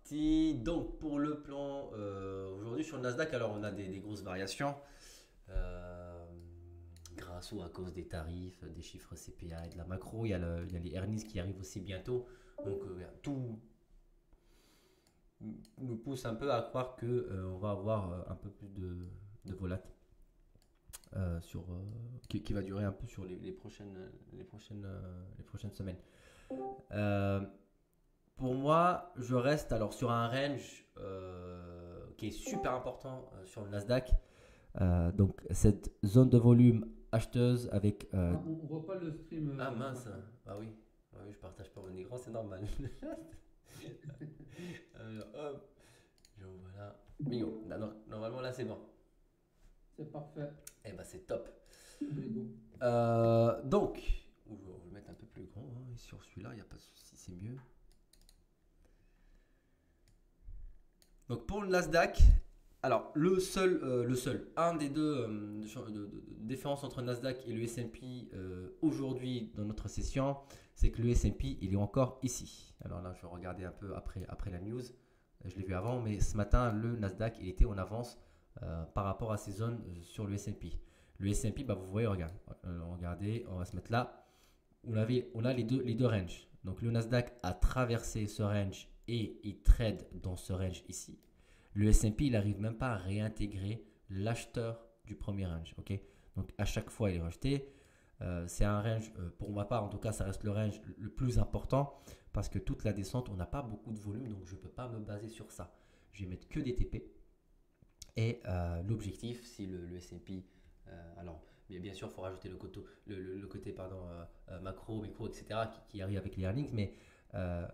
parti. Donc, pour le plan, aujourd'hui sur le Nasdaq, alors on a des grosses variations. euh, Grâce ou à cause des tarifs, des chiffres CPA et de la macro. Il y a les earnings qui arrivent aussi bientôt. Donc, tout nous pousse un peu à croire que on va avoir un peu plus de volat qui va durer un peu sur les prochaines semaines. Euh, Pour moi, je reste alors sur un range qui est super important sur le Nasdaq. Donc cette zone de volume acheteuse avec Ah, on voit pas le stream, ah mince, Martin. ah oui, ah oui, je partage pas mon écran, c'est normal. Hop, voilà. Bingo. Normalement là c'est bon. C'est parfait. Eh ben c'est top. Bingo. Donc, on va le mettre un peu plus grand, hein. Sur celui-là, il n'y a pas de souci, c'est mieux. Donc pour le Nasdaq, alors un des deux différences entre le Nasdaq et le S&P aujourd'hui dans notre session, c'est que le S&P il est encore ici. Alors là, je vais regarder un peu après la news. Je l'ai vu avant, mais ce matin, le Nasdaq il était en avance par rapport à ces zones sur le S&P. Le S&P, bah, vous voyez, regardez, on va se mettre là. On a les deux ranges. Donc le Nasdaq a traversé ce range et il trade dans ce range ici. Le S&P, il n'arrive même pas à réintégrer l'acheteur du premier range. Ok. Donc à chaque fois, il est rejeté. C'est un range, pour ma part en tout cas, ça reste le range le plus important parce que toute la descente, on n'a pas beaucoup de volume, donc je ne peux pas me baser sur ça. Je vais mettre que des TP. Et l'objectif, si le S&P, alors mais bien sûr, il faut rajouter le côté pardon, macro, micro, etc., qui arrive avec les earnings, mais euh,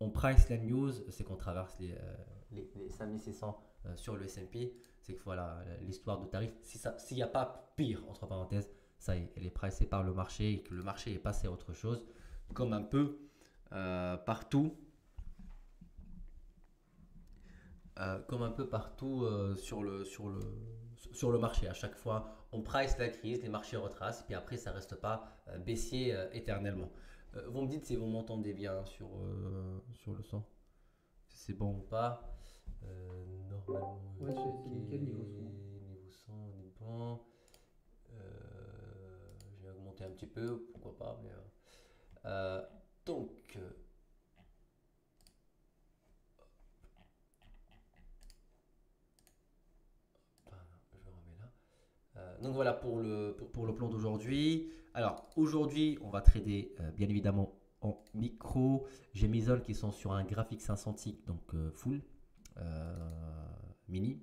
on price la news, c'est qu'on traverse les 5600 sur le S&P, c'est que voilà, l'histoire de tarif, s'il n'y a pas pire, entre parenthèses, ça y est, elle est pricée par le marché et que le marché est passé à autre chose, comme un peu partout sur le marché. À chaque fois, on price la crise, les marchés retracent, puis après, ça ne reste pas baissier éternellement. Vous me dites si vous m'entendez bien sur le son, si c'est bon ou pas. Normalement, Ouais, c'est nickel niveau son. niveau son, on est bon. Je vais augmenter un petit peu, pourquoi pas. Euh, donc, je remets là. Donc voilà pour le plan d'aujourd'hui. Alors aujourd'hui, on va trader bien évidemment en micro. J'ai mes zones qui sont sur un graphique 500 ticks, donc full, euh, mini,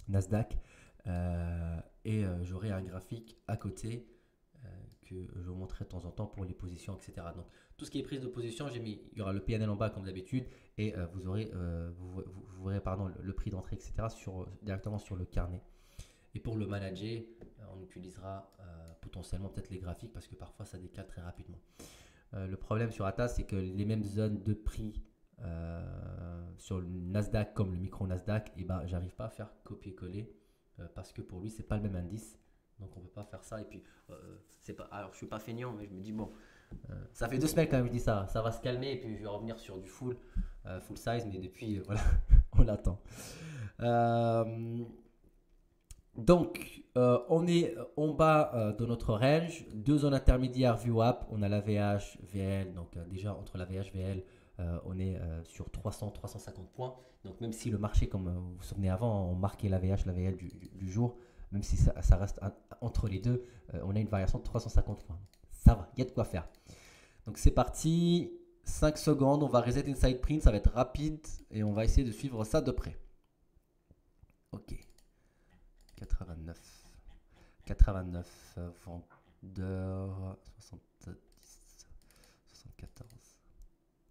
Nasdaq. J'aurai un graphique à côté que je vous montrerai de temps en temps pour les positions, etc. Donc tout ce qui est prise de position, il y aura le PNL en bas comme d'habitude et vous verrez pardon, le prix d'entrée, etc. Directement sur le carnet. Et pour le manager, on utilisera potentiellement peut-être les graphiques parce que parfois ça décale très rapidement. Le problème sur Atas, c'est que les mêmes zones de prix sur le Nasdaq comme le micro Nasdaq, et ben, j'arrive pas à faire copier-coller parce que pour lui, c'est pas le même indice. Donc on peut pas faire ça. Et puis, c'est pas. Alors je suis pas feignant, mais je me dis bon, ça fait 2 semaines quand même que je dis ça. Ça va se calmer et puis je vais revenir sur du full size, mais depuis, voilà, on l'attend. Euh, on est en bas de notre range, deux zones intermédiaires VWAP. On a la VH, VL. Donc, déjà, entre la VH, VL, on est sur 300-350 points. Donc, même si le marché, comme vous vous souvenez avant, on marquait la VH, la VL du jour, même si ça reste entre les deux, on a une variation de 350 points. Ça va, il y a de quoi faire. Donc, c'est parti. 5 secondes, on va reset inside print, ça va être rapide et on va essayer de suivre ça de près. Ok. 89. 89 vendeurs, 70, 74.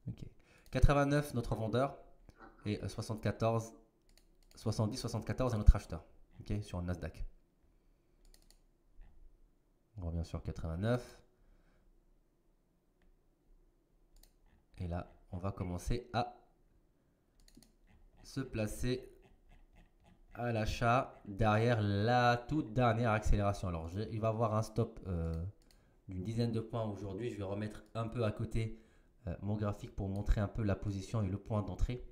Ok. 89 notre vendeur et 74, 70, 74 à notre acheteur. Ok, sur le Nasdaq. On revient sur 89. Et là, on va commencer à se placer à l'achat derrière la toute dernière accélération. Alors, il va avoir un stop d'une dizaine de points aujourd'hui. Je vais remettre un peu à côté mon graphique pour montrer un peu la position et le point d'entrée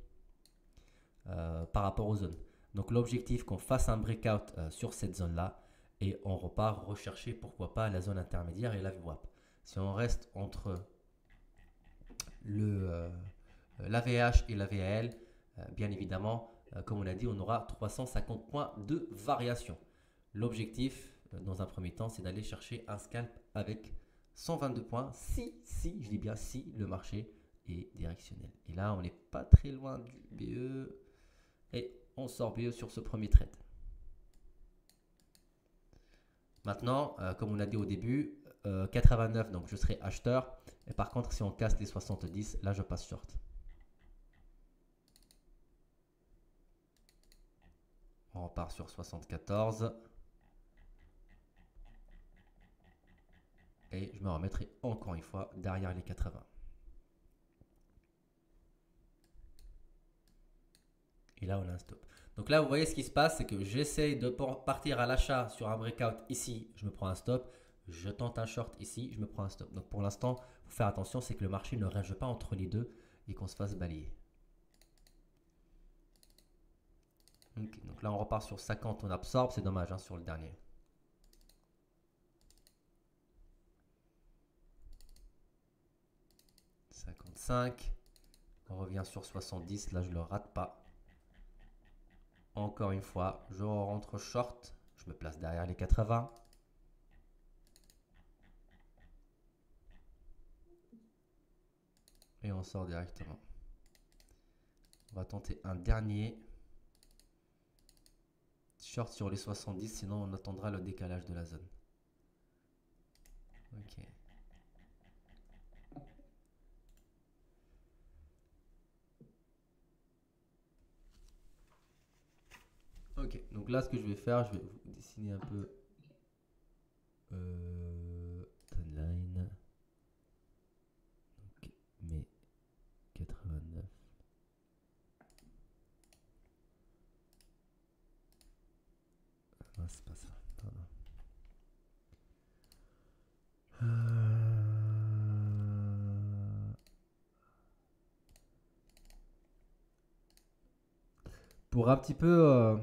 par rapport aux zones. Donc l'objectif qu'on fasse un breakout sur cette zone-là et on repart rechercher pourquoi pas la zone intermédiaire et la VWAP. Si on reste entre la VH et la VAL, bien évidemment, comme on a dit, on aura 350 points de variation. L'objectif, dans un premier temps, c'est d'aller chercher un scalp avec 122 points si, je dis bien si, le marché est directionnel. Et là, on n'est pas très loin du BE et on sort BE sur ce premier trade. Maintenant, comme on a dit au début, 89, donc je serai acheteur. Et par contre, si on casse les 70, là, je passe short. On repart sur 74. Et je me remettrai encore une fois derrière les 80. Et là, on a un stop. Donc là, vous voyez ce qui se passe, c'est que j'essaye de partir à l'achat sur un breakout ici, je me prends un stop. Je tente un short ici, je me prends un stop. Donc pour l'instant, il faut faire attention, c'est que le marché ne range pas entre les deux et qu'on se fasse balayer. Okay, donc là, on repart sur 50, on absorbe, c'est dommage hein, sur le dernier. « 55, on revient sur 70, là je ne le rate pas. Encore une fois, je rentre short, je me place derrière les 80. Et on sort directement. On va tenter un dernier short sur les 70, sinon on attendra le décalage de la zone. Ok. Ok, donc là ce que je vais faire, je vais vous dessiner un peu timeline. Ok, mais 89. Ah, c'est pas ça, pardon. Pour un petit peu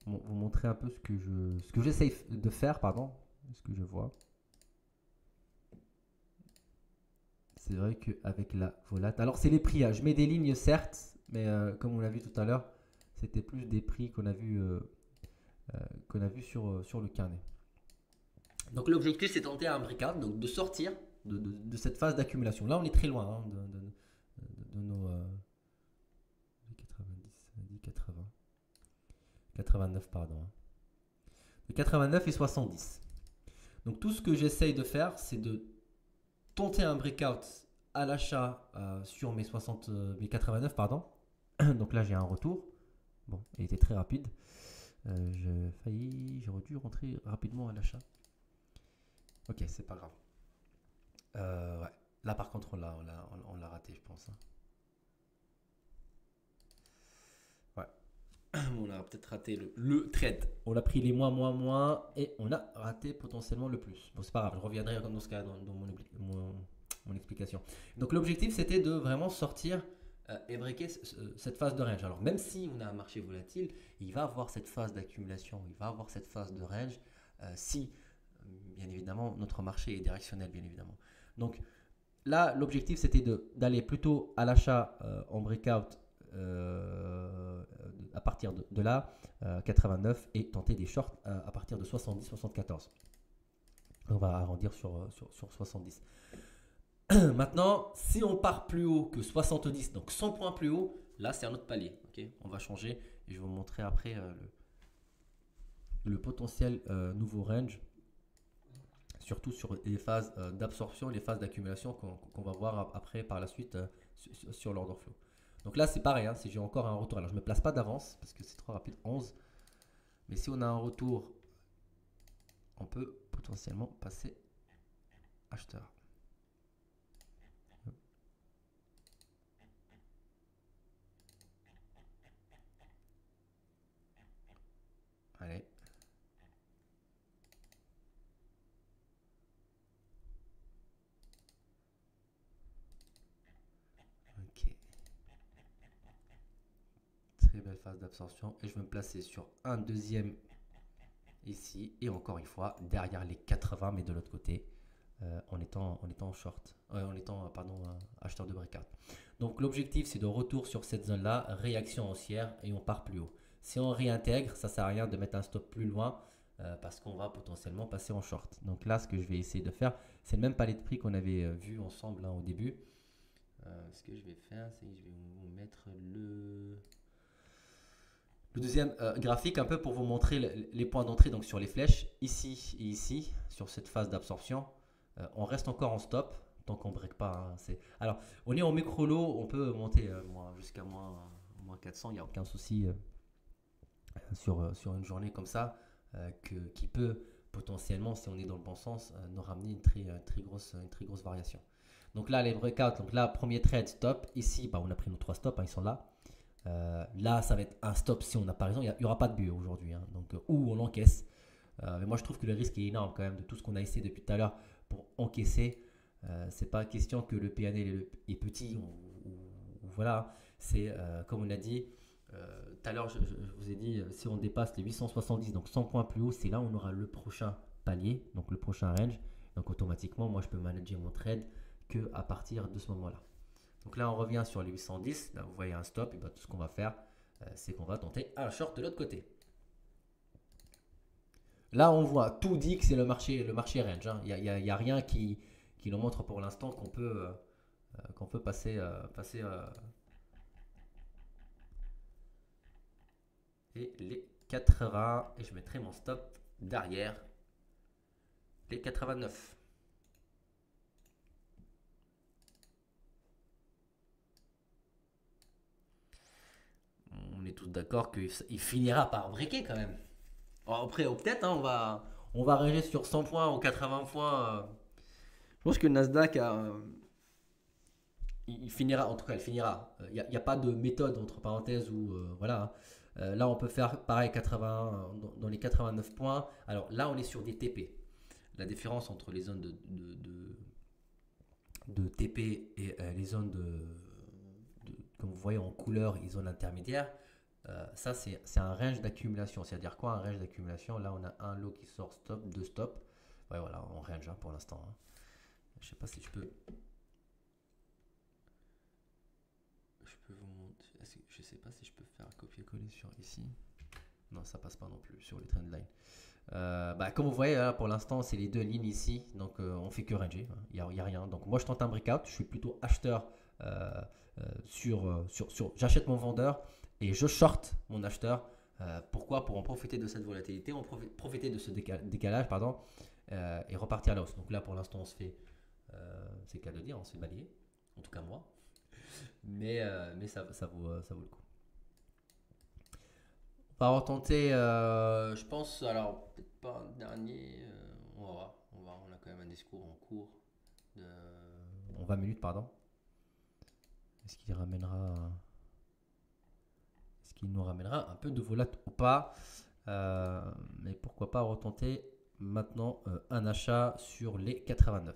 vous montrer un peu ce que j'essaye de faire, pardon, ce que je vois. C'est vrai qu'avec la volatile, alors c'est les prix, hein. Je mets des lignes certes, mais comme on l'a vu tout à l'heure, c'était plus des prix qu'on a vu sur le carnet. Donc l'objectif c'est de tenter un breakout, donc de sortir de cette phase d'accumulation. Là on est très loin hein, de nos 90, 80, 89 pardon. Hein. De 89 et 70. Donc tout ce que j'essaye de faire c'est de tenter un breakout à l'achat sur mes 89 pardon. Donc là j'ai un retour. Bon, il était très rapide. J'aurais dû rentrer rapidement à l'achat. Ok, c'est pas grave. Ouais. Là par contre on l'a raté je pense. Hein. Ouais. On a peut-être raté le trade. On a pris les moins et on a raté potentiellement le plus. Bon c'est pas grave, je reviendrai dans ce cas dans mon explication. Donc l'objectif c'était de vraiment sortir et breaker cette phase de range. Alors même si on a un marché volatile, il va avoir cette phase d'accumulation, il va avoir cette phase de range si bien évidemment notre marché est directionnel bien évidemment. Donc là l'objectif c'était d'aller plutôt à l'achat en breakout à partir de là 89 et tenter des shorts à partir de 70-74. On va arrondir sur 70. Maintenant, si on part plus haut que 70, donc 100 points plus haut, là c'est un autre palier. Okay, on va changer et je vais vous montrer après le potentiel nouveau range, surtout sur les phases d'absorption, les phases d'accumulation qu'on va voir après par la suite sur l'order flow. Donc là c'est pareil, hein, si j'ai encore un retour, alors je ne me place pas d'avance parce que c'est trop rapide, 11. Mais si on a un retour, on peut potentiellement passer acheteur. Allez. très belle phase d'absorption. Et je vais me placer sur un deuxième ici. Et encore une fois, derrière les 80, mais de l'autre côté, en étant short. En étant, pardon, acheteur de breakout. Donc l'objectif, c'est de retour sur cette zone-là, réaction haussière et on part plus haut. Si on réintègre, ça ne sert à rien de mettre un stop plus loin parce qu'on va potentiellement passer en short. Donc là, ce que je vais essayer de faire, c'est le même palier de prix qu'on avait vu ensemble au début. Ce que je vais faire, c'est que je vais vous mettre le deuxième graphique un peu pour vous montrer les points d'entrée donc sur les flèches, ici et ici, sur cette phase d'absorption. On reste encore en stop tant qu'on ne break pas. Hein, alors, on est en micro-lot, on peut monter jusqu'à moins 400, il n'y a aucun souci sur une journée comme ça, qui peut potentiellement, si on est dans le bon sens, nous ramener une très grosse variation. Donc là, les breakouts, donc là, premier trade, stop. Ici, on a pris nos 3 stops, hein, ils sont là. Là, ça va être un stop si on n'a pas raison. Il n'y aura pas de but aujourd'hui, hein, donc où on l'encaisse. Mais moi, je trouve que le risque est énorme quand même de tout ce qu'on a essayé depuis tout à l'heure pour encaisser. C'est pas question que le PNL est petit ou voilà. C'est comme on a dit tout à l'heure, je vous ai dit si on dépasse les 870, donc 100 points plus haut, c'est là où on aura le prochain palier, donc le prochain range. Donc automatiquement, moi, je peux manager mon trade que à partir de ce moment-là. Donc là, on revient sur les 810. Là, vous voyez un stop. Et tout ce qu'on va faire, c'est qu'on va tenter un short de l'autre côté. Là, on voit, tout dit que c'est le marché range. Hein. Il n'y a rien qui nous montre pour l'instant qu'on peut passer. Et les 80. Et je mettrai mon stop derrière les 89. On est tous d'accord qu'il finira par breaker quand même. Alors après, peut-être, hein, on va ranger sur 100 points ou 80 points. Je pense que le Nasdaq il finira, en tout cas, il finira. Il n'y a pas de méthode, entre parenthèses, où voilà. Là, on peut faire pareil, 80, dans les 89 points. Alors là, on est sur des TP. La différence entre les zones de TP et les zones comme vous voyez en couleur, les zones intermédiaires. Ça, c'est un range d'accumulation. C'est-à-dire quoi un range d'accumulation? Là, on a un lot qui sort stop, deux stops. Ouais, voilà, en range hein, pour l'instant. Hein. Je sais pas si je peux. Je peux vous montrer. Je sais pas si je peux faire un copier-coller sur ici. Non, ça passe pas non plus sur les trendlines. Comme vous voyez, là, pour l'instant, c'est les deux lignes ici. Donc, on fait que ranger. Il n'y a rien. Donc, moi, je tente un breakout. Je suis plutôt acheteur j'achète mon vendeur et je short mon acheteur. Pourquoi? Pour en profiter de cette volatilité, profiter de ce décalage, pardon, et repartir à la hausse. Donc là, pour l'instant, on se fait, c'est le cas de dire, on se fait balayer. En tout cas, moi. Mais ça vaut le coup. On va retenter, je pense, alors peut-être pas un dernier. On va voir. On a quand même un discours en cours en 20 minutes, pardon. Est-ce qu'il nous ramènera un peu de volat ou pas? Mais pourquoi pas retenter maintenant un achat sur les 89.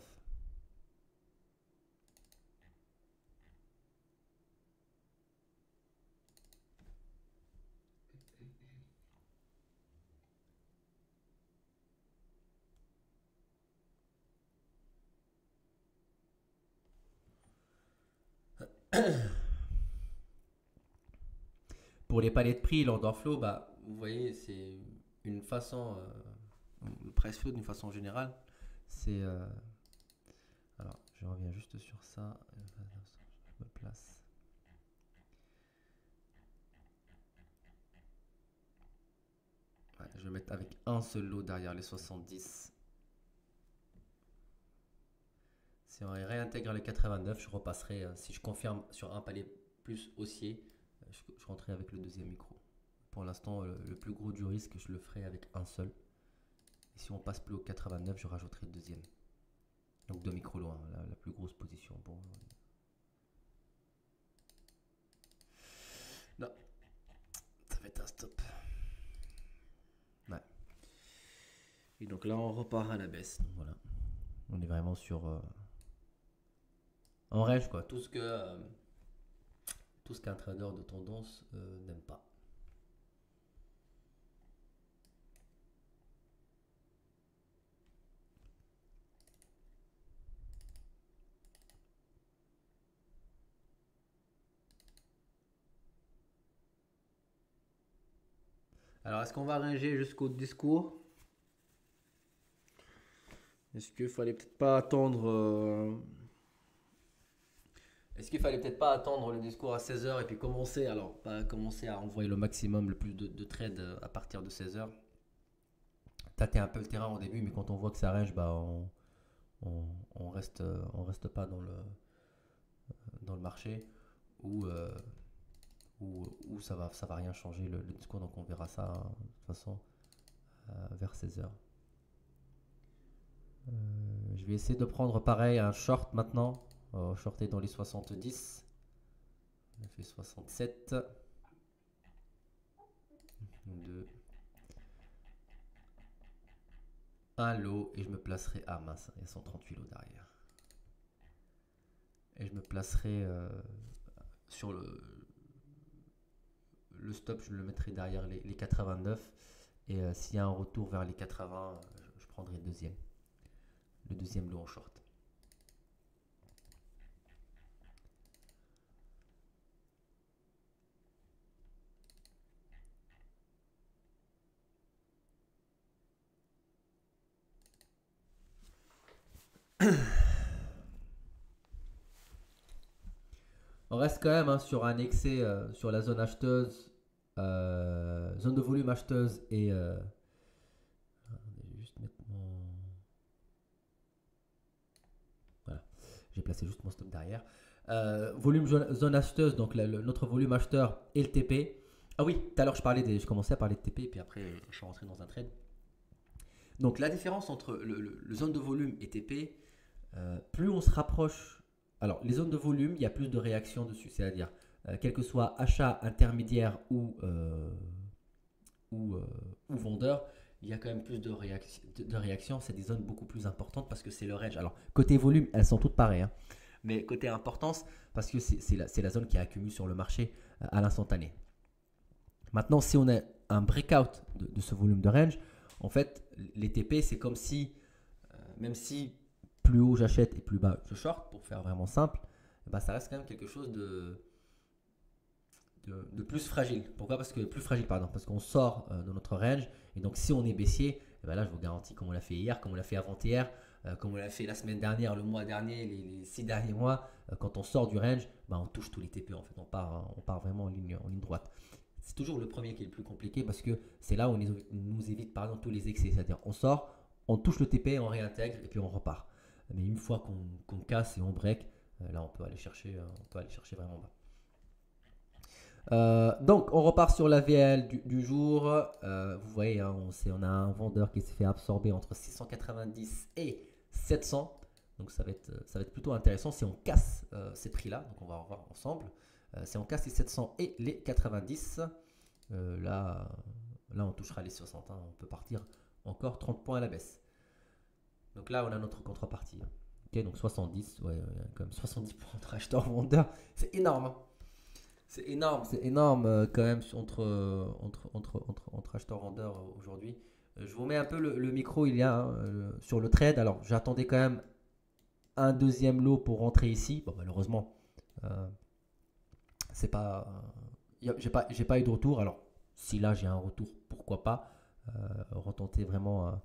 Pour les paliers de prix, l'order flow, vous voyez, c'est une façon, le price flow d'une façon générale, c'est... alors, je reviens juste sur ça, je me place. Ouais, je vais mettre avec un seul lot derrière les 70. Si on réintègre les 89, je repasserai, si je confirme sur un palier plus haussier, je rentrerai avec le deuxième micro. Pour l'instant, le plus gros du risque, je le ferai avec un seul. Et si on passe plus au 89, je rajouterai le deuxième. Donc 2 micros loin, la plus grosse position pour aujourd'hui. Non, ça va être un stop. Ouais. Et donc là, on repart à la baisse. Donc voilà. On est vraiment sur... en rêve, quoi. Tout ce qu'un trader de tendance n'aime pas. Alors, est-ce qu'on va ranger jusqu'au discours? Est-ce qu'il fallait peut-être pas attendre Est-ce qu'il fallait peut-être pas attendre le discours à 16 h et puis commencer, alors pas commencer à envoyer le maximum, le plus de trades à partir de 16 h. Tâter un peu le terrain au début, mais quand on voit que ça range, bah on, on reste pas dans le marché où, où ça va rien changer le discours. Donc on verra ça de toute façon vers 16 h. Je vais essayer de prendre pareil un short maintenant. Shorter dans les 70. On a fait 67. 2. Un lot et je me placerai. Ah mince, il y a 138 lots derrière. Et je me placerai sur le stop, je le mettrai derrière les 89. Et s'il y a un retour vers les 80, je prendrai le deuxième lot en short. On reste quand même hein, sur un excès sur la zone acheteuse, zone de volume acheteuse et. Je vais juste mettre mon. Voilà, j'ai placé juste mon stop derrière. Volume zone acheteuse, donc notre volume acheteur et le TP. Ah oui, tout à l'heure je commençais à parler de TP et puis après je suis rentré dans un trade. Donc la différence entre le zone de volume et TP, plus on se rapproche. Alors les zones de volume, il y a plus de réactions dessus, c'est-à-dire quel que soit achat intermédiaire ou, ou vendeur, il y a quand même plus de réactions. C'est des zones beaucoup plus importantes parce que c'est le range. Alors côté volume, elles sont toutes pareilles, hein. Mais côté importance, parce que c'est la zone qui accumule sur le marché à l'instantané. Maintenant, si on a un breakout de ce volume de range, en fait, les TP, c'est comme si, même si plus haut j'achète et plus bas je short, pour faire vraiment simple, bah, ça reste quand même quelque chose de plus fragile. Pourquoi? Parce que plus fragile, pardon, parce qu'on sort de notre range. Et donc, si on est baissier, bah là, je vous garantis, comme on l'a fait hier, comme on l'a fait avant-hier, comme on l'a fait la semaine dernière, le mois dernier, les 6 derniers mois, quand on sort du range, bah, on touche tous les TP. En fait, on part vraiment en ligne droite. C'est toujours le premier qui est le plus compliqué parce que c'est là où on nous évite par exemple tous les excès. C'est-à-dire on sort, on touche le TP, on réintègre et puis on repart. Mais une fois qu'on casse et on break, là on peut aller chercher vraiment bas. Donc on repart sur la VL du jour. Vous voyez, hein, on a un vendeur qui s'est fait absorber entre 690 et 700. Donc ça va être plutôt intéressant si on casse ces prix-là. Donc on va revoir ensemble. Si on casse les 700 et les 90, là on touchera les 60. Hein. On peut partir encore 30 points à la baisse. Donc là on a notre contrepartie. Ok, donc 70, ouais, quand même 70 points entre acheteur-vendeur. C'est énorme. Hein. C'est énorme quand même entre acheteurs-vendeurs aujourd'hui. Je vous mets un peu le micro, il y a hein, sur le trade. Alors j'attendais quand même un deuxième lot pour rentrer ici. Bon, malheureusement, euh, c'est pas, j'ai pas eu de retour. Alors si là j'ai un retour, pourquoi pas retenter vraiment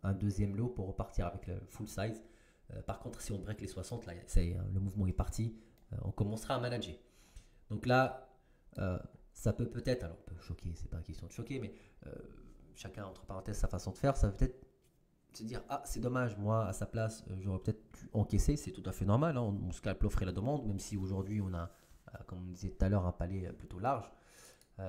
un deuxième lot pour repartir avec le full size. Par contre, si on break les 60, là, le mouvement est parti. On commencera à manager. Donc là, ça peut peut-être, alors peut choquer, c'est pas une question de choquer, mais chacun entre parenthèses sa façon de faire, ça va peut-être se dire ah c'est dommage, moi à sa place j'aurais peut-être pu encaisser, c'est tout à fait normal, hein, on scalpe l'offre et la demande, même si aujourd'hui on a, comme on disait tout à l'heure, un palais plutôt large.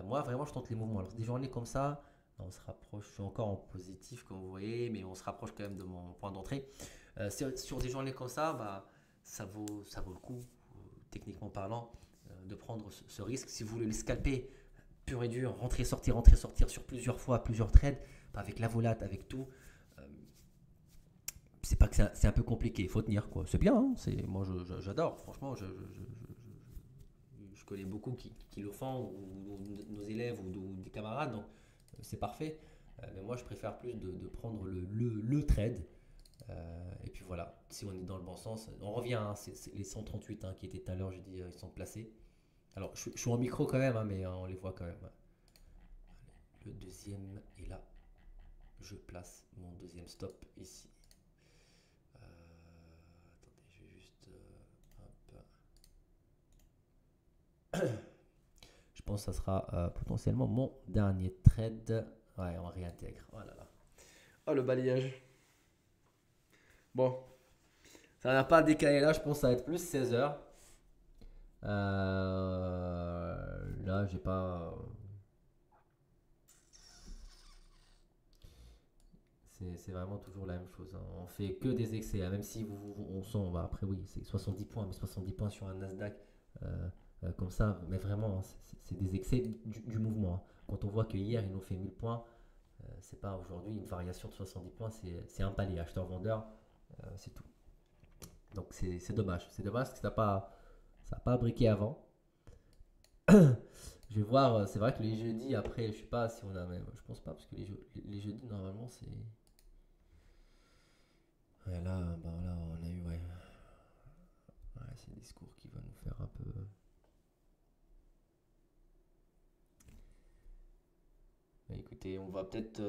Moi vraiment je tente les mouvements. Alors des journées comme ça, on se rapproche, je suis encore en positif comme vous voyez, mais on se rapproche quand même de mon point d'entrée. Sur des journées comme ça, bah, ça vaut le coup, techniquement parlant de prendre ce risque. Si vous voulez les scalper pur et dur, rentrer, sortir sur plusieurs fois, plusieurs trades, avec la volate, avec tout, c'est pas que c'est un peu compliqué, il faut tenir quoi. C'est bien, hein, moi j'adore, franchement, je connais beaucoup qui le font, ou nos élèves ou des camarades, donc c'est parfait. Mais moi je préfère plus de prendre le trade. Et puis voilà, si on est dans le bon sens, on revient, hein, c'est les 138 hein, qui étaient tout à l'heure, j'ai dit, ils sont placés. Alors, je suis en micro quand même, hein, mais on les voit quand même. le deuxième est là. Je place mon deuxième stop ici. Attendez, je vais juste hop. Je pense que ça sera potentiellement mon dernier trade. Ouais, on réintègre. Oh là là. Oh le balayage. Bon, ça n'a pas décalé là, je pense que ça va être plus 16 heures. Là, j'ai pas. C'est vraiment toujours la même chose, hein. On fait que des excès, hein. Même si on sent, bah, après oui, c'est 70 points, mais 70 points sur un Nasdaq comme ça, mais vraiment, hein, c'est des excès du mouvement, hein. Quand on voit que hier, ils nous fait 1000 points, c'est pas aujourd'hui une variation de 70 points, c'est un palier acheteur-vendeur, c'est tout. Donc c'est dommage. C'est dommage parce que ça n'a pas briqué avant. Je vais voir, c'est vrai que les jeudis après, je sais pas si on a même. Je pense pas parce que les jeudis normalement c'est. Ouais, là, on a eu, ouais. Ouais, c'est un discours qui va nous faire un peu. Bah, écoutez, on va peut-être.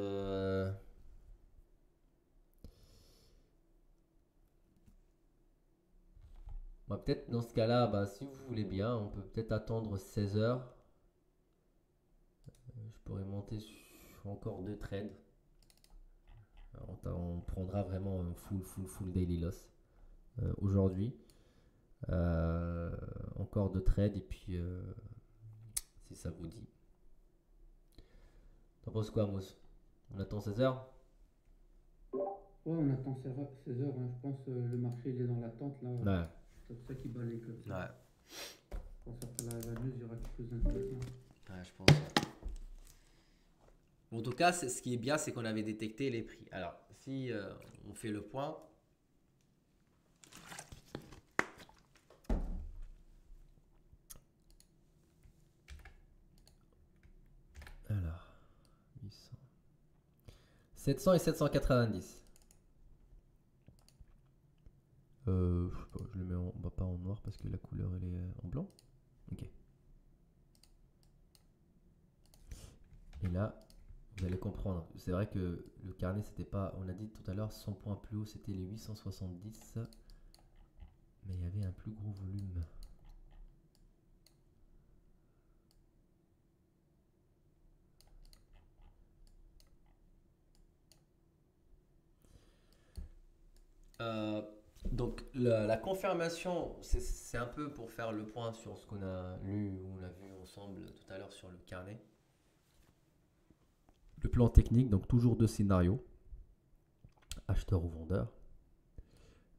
On va peut-être dans ce cas-là, bah, si vous voulez bien, on peut peut-être attendre 16 heures. Je pourrais monter sur encore deux trades. Alors, on prendra vraiment un full daily loss aujourd'hui. Encore deux trades et puis si ça vous dit. T'en penses quoi, Mousse? On attend 16 heures? Ouais, on attend 16 heures, hein. Je pense que le marché il est dans l'attente là. Ouais. C'est pour ça qu'il balaye comme ça. Ouais. Je pense qu'après la news, il y aura quelque chose d'intéressant. Ouais, je pense. En tout cas, ce qui est bien, c'est qu'on avait détecté les prix. Alors, si on fait le point. Alors, 800. 700 et 790. Je sais pas, je le mets bah, pas en noir parce que la couleur elle est en blanc. Ok. Et là, vous allez comprendre. C'est vrai que le carnet, c'était pas. On a dit tout à l'heure, 100 points plus haut, c'était les 870. Mais il y avait un plus gros volume. Donc la confirmation, c'est un peu pour faire le point sur ce qu'on a lu ou on a vu ensemble tout à l'heure sur le carnet. Le plan technique, donc toujours deux scénarios, acheteur ou vendeur.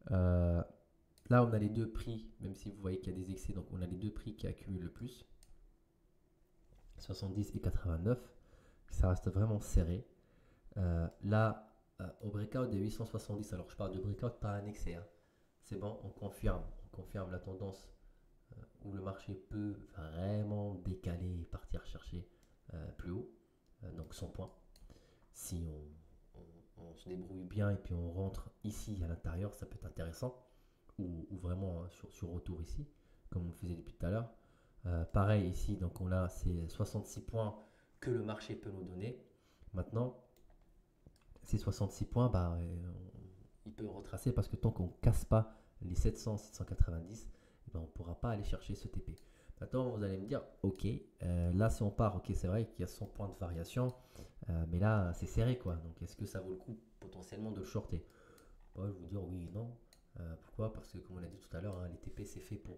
Là, on a les deux prix, même si vous voyez qu'il y a des excès, donc on a les deux prix qui accumulent le plus, 70 et 89. Ça reste vraiment serré. Là, au breakout des 870, alors je parle de breakout pas un excès, hein. C'est bon, on confirme la tendance où le marché peut vraiment décaler et partir chercher plus haut, donc 100 points. Si on se débrouille bien et puis on rentre ici à l'intérieur, ça peut être intéressant, ou vraiment sur retour ici, comme on le faisait depuis tout à l'heure. Pareil ici, donc on a ces 66 points que le marché peut nous donner. Maintenant, ces 66 points, bah, il peut retracer parce que tant qu'on ne casse pas les 700, 790, ben on ne pourra pas aller chercher ce TP. Maintenant, vous allez me dire, ok, là si on part, ok, c'est vrai qu'il y a 100 points de variation, mais là c'est serré quoi. Donc est-ce que ça vaut le coup potentiellement de shorter? Moi, je vais vous dire oui et non. Pourquoi? Parce que comme on a dit tout à l'heure, hein, les TP c'est fait pour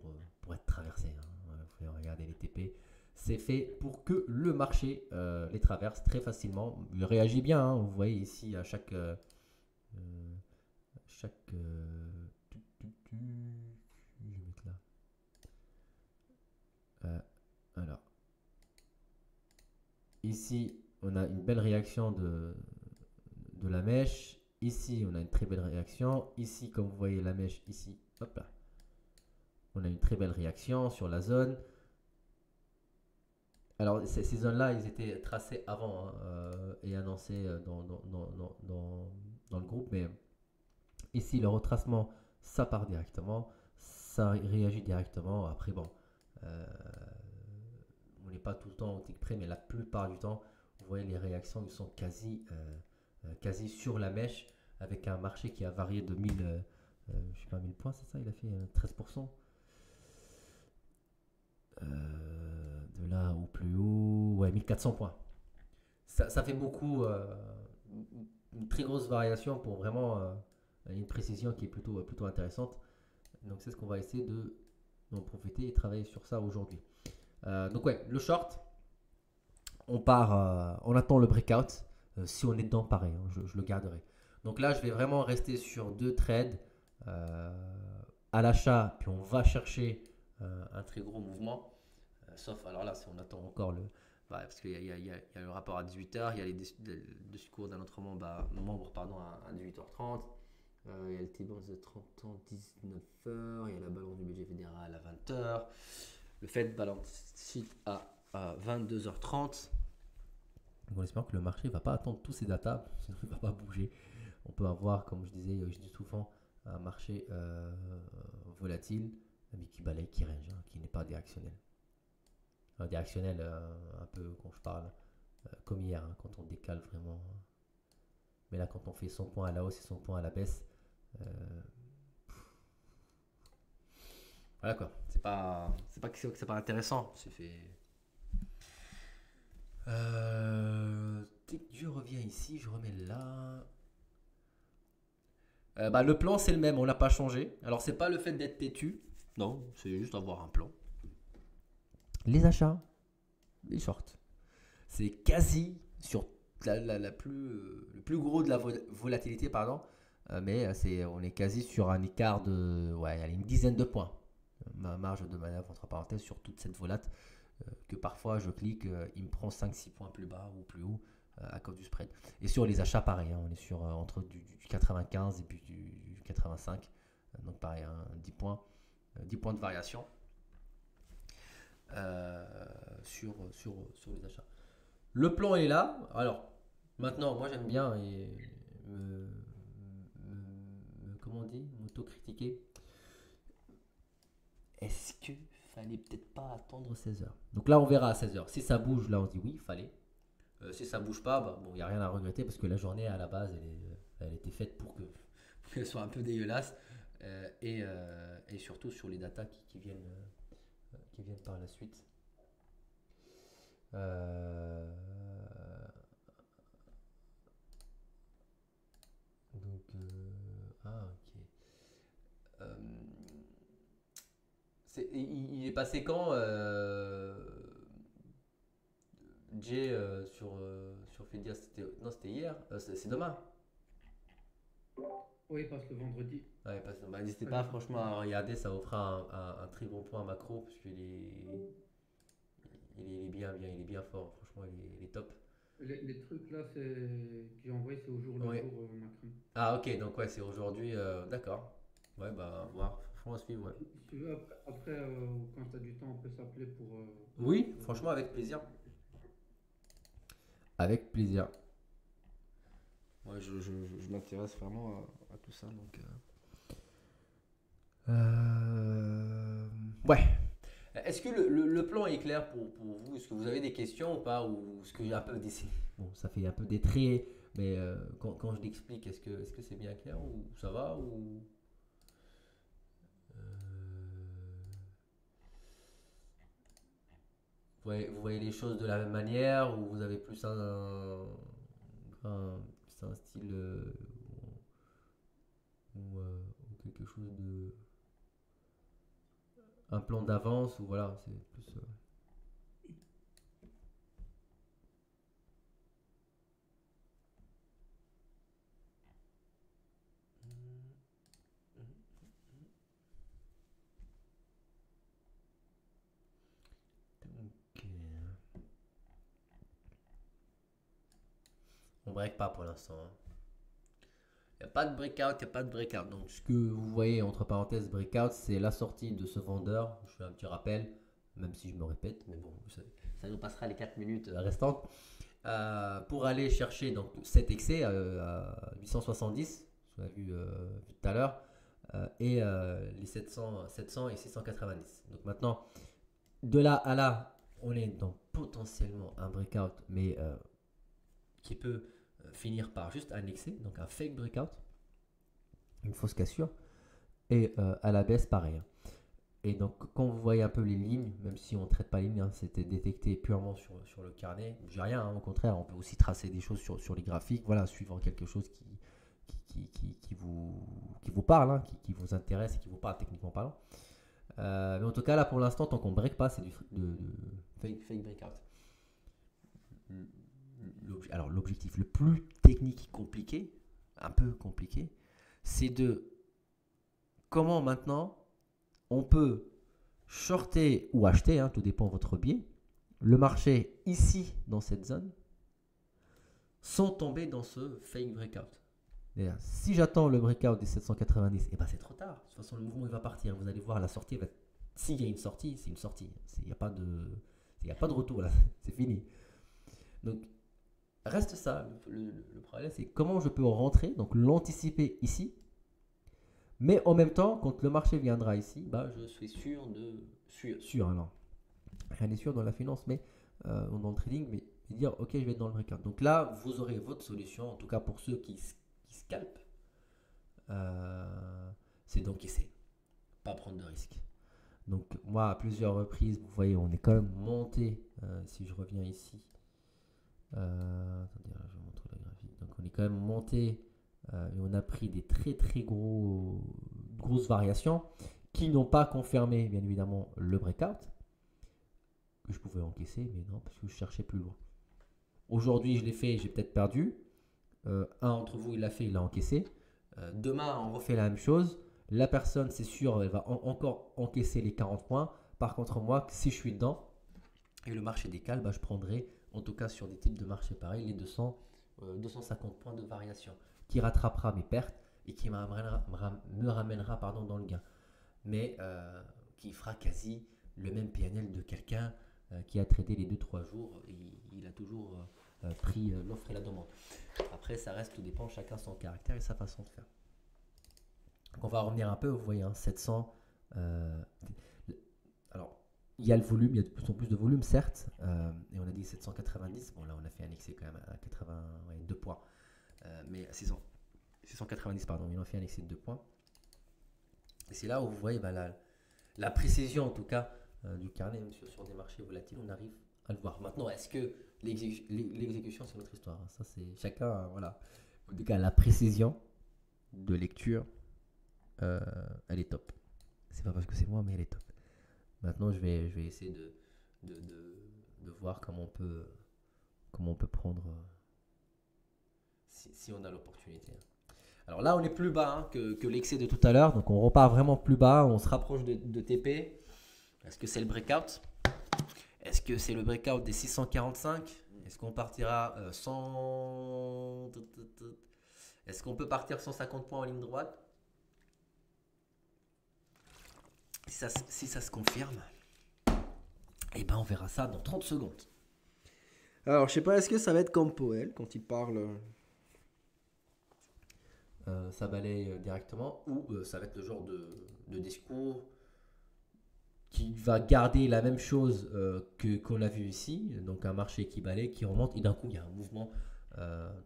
être traversé, hein. Vous pouvez regarder les TP. C'est fait pour que le marché les traverse très facilement. Il réagit bien, hein. Vous voyez ici à chaque je vais mettre là. Alors, ici, on a une belle réaction de la mèche. Ici, on a une très belle réaction. Ici, comme vous voyez la mèche, ici, hop là. On a une très belle réaction sur la zone. Alors, ces zones-là, ils étaient tracés avant, hein, et annoncés dans le groupe. Mais ici, le retracement, ça part directement. Ça réagit directement. Après, bon, on n'est pas tout le temps au tick près, mais la plupart du temps, Vous voyez, les réactions ils sont quasi sur la mèche avec un marché qui a varié de 1000, je sais pas, 1000 points, c'est ça? Il a fait 13%. De là au plus haut, ouais, 1400 points. Ça fait beaucoup, une très grosse variation pour vraiment une précision qui est plutôt intéressante. Donc c'est ce qu'on va essayer d'en profiter et travailler sur ça aujourd'hui. Donc ouais, le short, on attend le breakout. Si on est dedans, pareil, hein, je le garderai. Donc là, je vais vraiment rester sur deux trades à l'achat, puis on va chercher un très gros mouvement. Sauf alors là, si on attend encore le. Bah, parce qu'il y a le rapport à 18h, il y a les discours d'un autre membre pardon, à 18h30. Il y a le T-Bonds de 30 ans, 19h. Il y a la balance du budget fédéral à 20h. Le Fed balance sheet à 22h30. Donc on espère que le marché ne va pas attendre tous ces datas, sinon il ne va pas bouger. On peut avoir, comme je dis souvent, un marché volatile, mais qui balaye, qui range, hein, qui n'est pas directionnel. Directionnel, un peu quand je parle, comme hier, hein, quand on décale vraiment. Mais là, quand on fait 100 points à la hausse et 100 points à la baisse, voilà quoi. C'est pas que c'est pas intéressant. C'est fait. Dès que je reviens ici, je remets là. Le plan c'est le même, on l'a pas changé. Alors c'est pas le fait d'être têtu, non, c'est juste avoir un plan. Les achats, les shorts, c'est quasi sur le plus gros de la volatilité, pardon. Mais on est quasi sur un écart de, ouais, allez, une dizaine de points. Ma marge de manœuvre entre parenthèses sur toute cette volate que parfois je clique, il me prend 5-6 points plus bas ou plus haut à cause du spread. Et sur les achats, pareil, hein, on est sur entre du 95 et puis du 85. Donc pareil, hein, 10 points de variation sur les achats. Le plan est là. Alors, maintenant, moi j'aime bien comment on dit, m'auto-critiquer. Est-ce que fallait peut-être pas attendre 16h? Donc là, on verra à 16h. Si ça bouge, là, on se dit oui, il fallait. Si ça bouge pas, bon, il n'y a rien à regretter parce que la journée, à la base, elle était faite pour qu'elle soit un peu dégueulasse. Et surtout sur les datas qui viennent par la suite. Donc, ok. Il est passé quand Jay sur Fedia? Non, c'était hier. C'est demain. Oui, parce que le vendredi. Ouais, n'hésitez pas franchement à regarder, ça vous fera un très bon point macro parce qu'il est il est bien fort. Franchement, il est top. Les trucs là que j'ai envoyé, c'est au jour le Ouais. jour, Macron. Ah ok, donc ouais, c'est aujourd'hui. D'accord. Ouais, bah, voir. Franchement, à suivre, ouais. Si tu veux, après, quand tu as du temps, on peut s'appeler Oui, pour franchement, avec plaisir. discuter. Avec plaisir. Ouais, je m'intéresse vraiment à tout ça, donc. Ouais. Est-ce que le plan est clair pour vous? Est-ce que vous avez des questions ou pas? Ou est-ce que j'ai un peu des. Bon, ça fait un peu des traits, mais quand je l'explique, est-ce que c'est bien clair ou ça va ou. Vous voyez les choses de la même manière ou vous avez plus un style ou quelque chose de. Un plan d'avance ou voilà, c'est plus. Ok. On break pas pour l'instant, hein. Il n'y a pas de breakout, il n'y a pas de breakout. Donc, ce que vous voyez entre parenthèses breakout, c'est la sortie de ce vendeur. Je fais un petit rappel, même si je me répète, mais bon, ça nous passera les 4 minutes restantes. Pour aller chercher donc, cet excès à 870, ce qu'on a vu tout à l'heure, et les 700 et 690. Donc maintenant, de là à là, on est dans potentiellement un breakout, mais qui peut finir par juste un excès, donc un fake breakout, une fausse cassure, et à la baisse pareil. Et donc quand vous voyez un peu les lignes, même si on ne traite pas les lignes, hein, c'était détecté purement sur le carnet, j'ai rien, hein, au contraire, on peut aussi tracer des choses sur les graphiques, voilà, suivant quelque chose qui vous parle, hein, qui vous intéresse et qui vous parle techniquement parlant. Mais en tout cas là pour l'instant, tant qu'on ne break pas, c'est de fake breakout. Alors l'objectif le plus technique compliqué, un peu compliqué, c'est de comment maintenant on peut shorter ou acheter, hein, tout dépend de votre biais, le marché ici dans cette zone sans tomber dans ce fake breakout. D'ailleurs, si j'attends le breakout des 790, et ben c'est trop tard. De toute façon, le mouvement il va partir. Vous allez voir la sortie. S'il y a une sortie, c'est une sortie. Il n'y a pas de retour là. C'est fini. Donc, reste ça. Le problème, c'est comment je peux rentrer, donc l'anticiper ici. Mais en même temps, quand le marché viendra ici, bah, je suis sûr de. Sûr, alors. Rien n'est sûr dans la finance, mais dans le trading, mais dire ok, je vais être dans le breakout. Donc là, vous aurez votre solution, en tout cas pour ceux qui scalpent, c'est d'encaisser, pas prendre de risques. Donc moi, à plusieurs reprises, vous voyez, on est quand même monté. Si je reviens ici, attendez, là, je vous montre la graphique. Donc on est quand même monté et on a pris des très grosses variations qui n'ont pas confirmé, bien évidemment, le breakout que je pouvais encaisser, mais non, parce que je cherchais plus loin. Aujourd'hui, je l'ai fait, j'ai peut-être perdu. Un d'entre vous, il l'a fait, il l'a encaissé. Demain, on refait la même chose. La personne, c'est sûr, elle va encore encaisser les 40 points. Par contre, moi, si je suis dedans et le marché décale, bah, je prendrai, en tout cas sur des types de marché pareils, les 250 points de variation qui rattrapera mes pertes et qui me ramènera dans le gain. Mais qui fera quasi le même PNL de quelqu'un qui a tradé les 2-3 jours. Il a toujours pris l'offre et la demande. Après, ça reste, tout dépend, chacun son caractère et sa façon de faire. Donc on va revenir un peu, vous voyez, hein, 700. Alors, il y a le volume, il y a de plus en plus de volume, certes. Et on a dit 790. Bon, là, on a fait un excès quand même à 82 points. Mais 690, pardon, il en fait un excès de 2 points. Et c'est là où vous voyez bah, la précision, en tout cas, du carnet, même sur des marchés volatiles, on arrive à le voir. Maintenant, est-ce que l'exécution, c'est notre histoire, hein. Ça, c'est chacun, voilà. En tout cas, la précision de lecture, elle est top. C'est pas parce que c'est moi, mais elle est top. Maintenant, je vais essayer de voir comment on peut prendre si on a l'opportunité. Alors là, on est plus bas hein, que l'excès de tout à l'heure. Donc on repart vraiment plus bas. On se rapproche de TP. Est-ce que c'est le breakout? Est-ce que c'est le breakout des 645? Est-ce qu'on partira 100? Est-ce qu'on peut partir 150 points en ligne droite? Si ça se confirme, eh ben on verra ça dans 30 secondes. Alors, je sais pas, est-ce que ça va être comme Powell quand il parle ça balaye directement ou ça va être le genre de discours qui va garder la même chose qu'on a vu ici, donc un marché qui balaye, qui remonte et d'un coup il y a un mouvement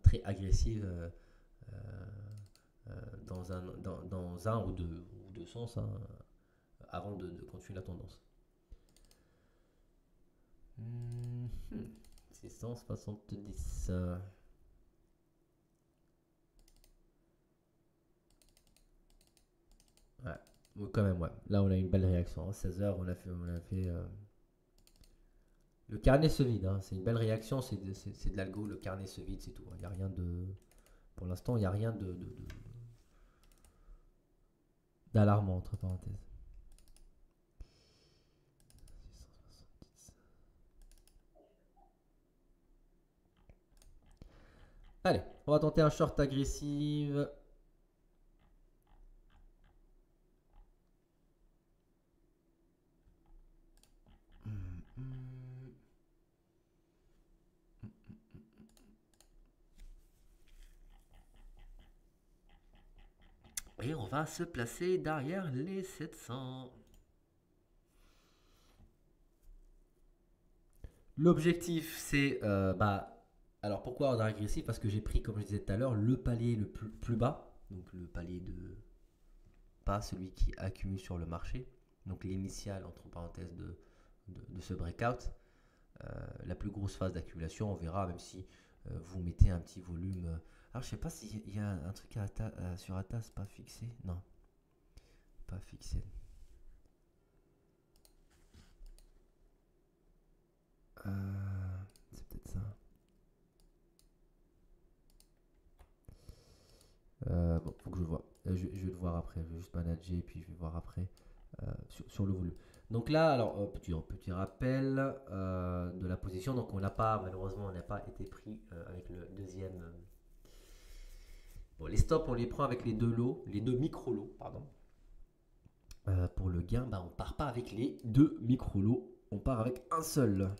très agressif dans un ou deux sens hein, avant de continuer la tendance. 670 ouais. Quand même, ouais. Là, on a une belle réaction. 16h, on a fait le carnet se vide. Hein. C'est une belle réaction. C'est de l'algo. Le carnet se vide, c'est tout. Il n'y a rien de. Pour l'instant, il n'y a rien d'alarmant, entre parenthèses. 670. Allez, on va tenter un short agressif. Et on va se placer derrière les 700. L'objectif, c'est Alors pourquoi ordre agressif? Parce que j'ai pris, comme je disais tout à l'heure, le palier le plus bas, donc le palier de pas celui qui accumule sur le marché, donc l'initial entre parenthèses de ce breakout. La plus grosse phase d'accumulation, on verra, même si vous mettez un petit volume. Alors je sais pas s'il y a un truc sur Atas pas fixé. Non, pas fixé. C'est peut-être ça. Bon, faut que je vois. Je vais le voir après. Je vais juste manager et puis je vais voir après sur le volume. Donc là, alors petit rappel de la position. Donc on n'a pas, malheureusement, on n'a pas été pris avec le deuxième. Bon, les stops, on les prend avec les deux lots, les deux micro-lots, pardon. Pour le gain, bah, on part pas avec les deux micro-lots, on part avec un seul.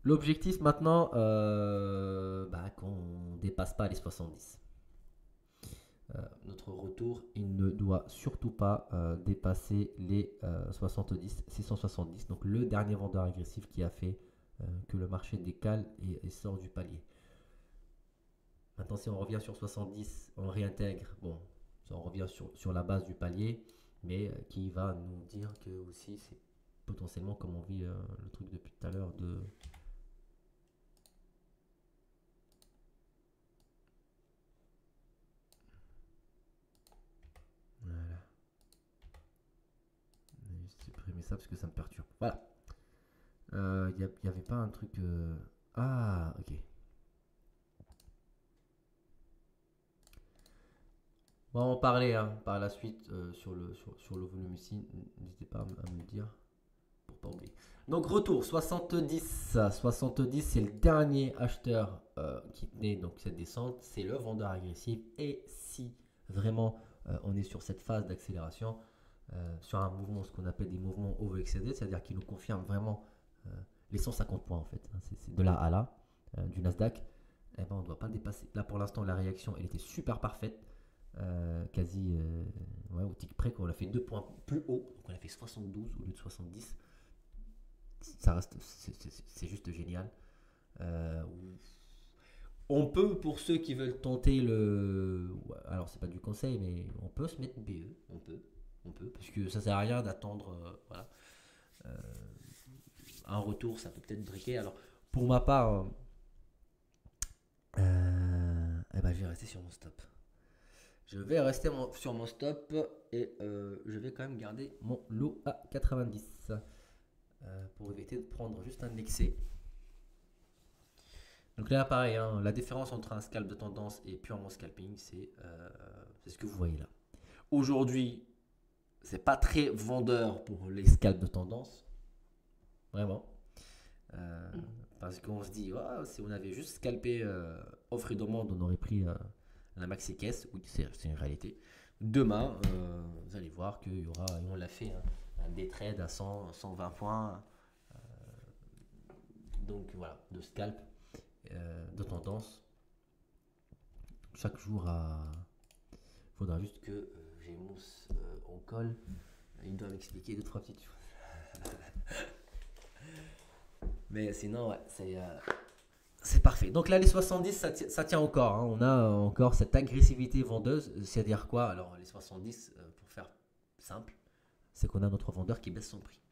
L'objectif maintenant, qu'on ne dépasse pas les 70. Notre retour, il ne doit surtout pas dépasser les 70, 670. Donc le dernier vendeur agressif qui a fait que le marché décale et sort du palier. Maintenant, si on revient sur 70, on réintègre. Bon, on revient sur la base du palier, mais qui va nous dire que aussi c'est potentiellement comme on vit le truc depuis tout à l'heure de. Voilà. Je vais juste supprimer ça parce que ça me perturbe. Voilà. Il n'y avait pas un truc. Ah, ok. On va en parler par la suite sur le volume ici. N'hésitez pas à me le dire pour pas oublier. Donc retour 70. 70 c'est le dernier acheteur qui tenait donc cette descente. C'est le vendeur agressif. Et si vraiment on est sur cette phase d'accélération, sur un mouvement, ce qu'on appelle des mouvements overexcédés, c'est-à-dire qui nous confirment vraiment les 150 points en fait. C'est de là à là du Nasdaq. Eh ben, on ne doit pas le dépasser. Là pour l'instant la réaction elle était super parfaite. Quasi au tic près qu'on a fait 2 points plus haut, donc on a fait 72 au lieu de 70. Ça reste, c'est juste génial. On peut, pour ceux qui veulent tenter alors c'est pas du conseil, mais on peut se mettre BE, on peut, parce que ça sert à rien d'attendre, voilà. Euh, un retour, ça peut peut-être briquer. Alors pour ma part, je vais rester sur mon stop. Je vais rester sur mon stop et je vais quand même garder mon lot à 90 pour éviter de prendre juste un excès. Donc là, pareil, la différence entre un scalp de tendance et purement scalping, c'est ce que vous voyez là. Aujourd'hui, c'est pas très vendeur pour les scalps de tendance, vraiment. Parce qu'on se dit, oh, si on avait juste scalpé offre et demande, on aurait pris la maxi caisse. Oui, c'est une réalité. Demain, vous allez voir qu'il y aura, et on l'a fait, un day trade à 100, 120 points. Donc voilà, de scalp, de tendance. Chaque jour, il faudra juste que j'ai mousse au col. Il doit m'expliquer 2-3 petites choses. Mais sinon, ouais, c'est parfait. Donc là, les 70, ça tient encore. On a encore cette agressivité vendeuse. C'est-à-dire quoi? Alors, les 70, pour faire simple, c'est qu'on a notre vendeur qui baisse son prix.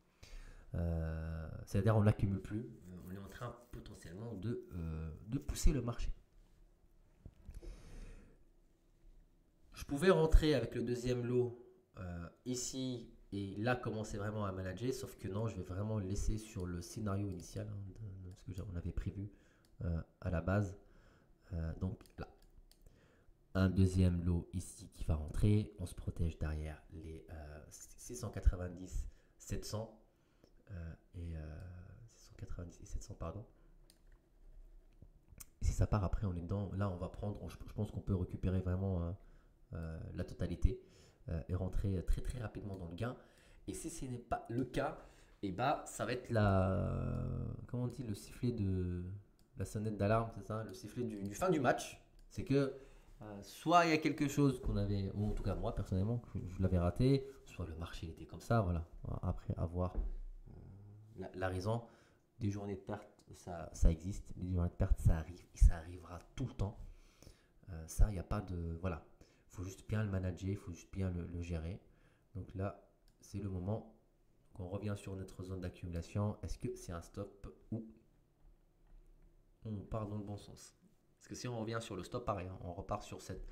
C'est-à-dire on n'accumule plus. On est en train potentiellement de pousser le marché. Je pouvais rentrer avec le deuxième lot ici et là commencer vraiment à manager, sauf que non, je vais vraiment le laisser sur le scénario initial de ce qu'on avait prévu à la base. Donc là, un deuxième lot ici qui va rentrer. On se protège derrière les 690, 700 et 690 et 700, pardon. Et si ça part après, on est dedans. Là, on va prendre, je pense qu'on peut récupérer vraiment la totalité et rentrer très très rapidement dans le gain. Et si ce n'est pas le cas, et ça va être comment on dit, le sifflet de la sonnette d'alarme, c'est ça, le sifflet du fin du match. C'est que soit il y a quelque chose qu'on avait, ou en tout cas moi personnellement, que je l'avais raté, soit le marché était comme ça, voilà. Après avoir la raison, des journées de perte, ça existe. Des journées de perte, ça arrive et ça arrivera tout le temps. Ça, il n'y a pas de. Voilà. Il faut juste bien le manager, il faut juste bien le gérer. Donc là, c'est le moment qu'on revient sur notre zone d'accumulation. Est-ce que c'est un stop ou on part dans le bon sens? Parce que si on revient sur le stop, pareil, hein, on repart sur cette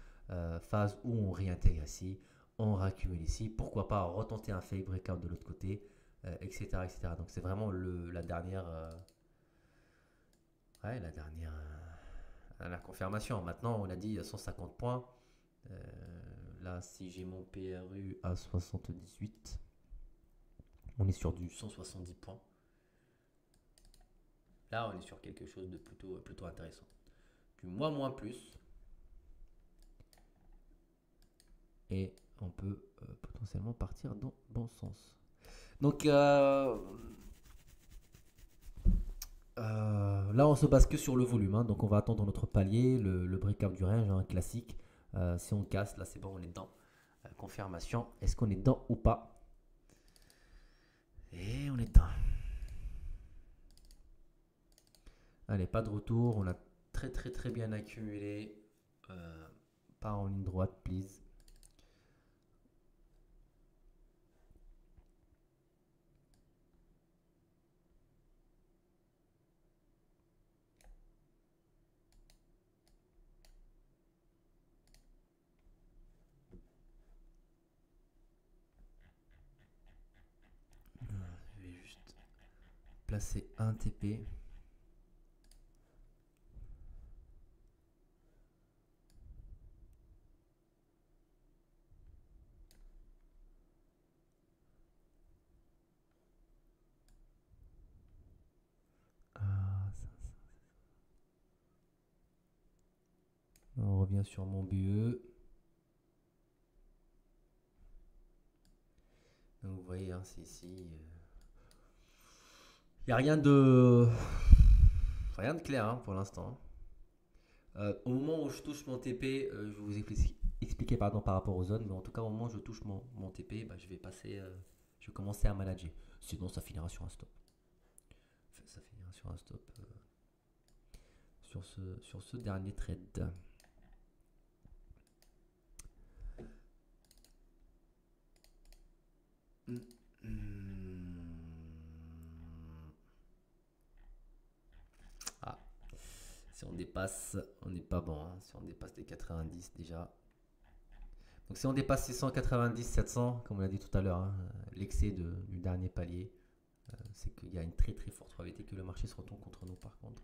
phase où on réintègre ici, on raccumule ici. Pourquoi pas retenter un fail breakout de l'autre côté, etc., etc. Donc c'est vraiment la dernière, ouais, la confirmation. Maintenant, on a dit 150 points. Euh, Là, si j'ai mon PRU à 78, on est sur du 170 points. Là, on est sur quelque chose de plutôt intéressant. Du moins plus. Et on peut potentiellement partir dans le bon sens. Donc là, on se base que sur le volume. Hein. Donc on va attendre notre palier, le breakout du range, hein, classique. Si on casse, là c'est bon, on est dedans. Confirmation, est-ce qu'on est dedans ou pas? Et on est dedans. Allez, pas de retour. On a très bien accumulé. Pas en ligne droite, please. Je vais juste placer un TP. On revient sur mon BE. Donc vous voyez, hein, c'est ici. Il n'y a rien de clair hein, pour l'instant. Au moment où je touche mon TP, je vais vous expliquer pardon, par rapport aux zones, mais en tout cas au moment où je touche mon TP, bah, je vais commencer à manager. Sinon ça finira sur un stop. Ça finira sur un stop sur ce dernier trade. Ah, si on dépasse, on n'est pas bon. Hein. Si on dépasse les 90 déjà. Donc si on dépasse 690, 700, comme on l'a dit tout à l'heure, hein, l'excès du dernier palier, c'est qu'il y a une très forte probabilité que le marché se retourne contre nous par contre.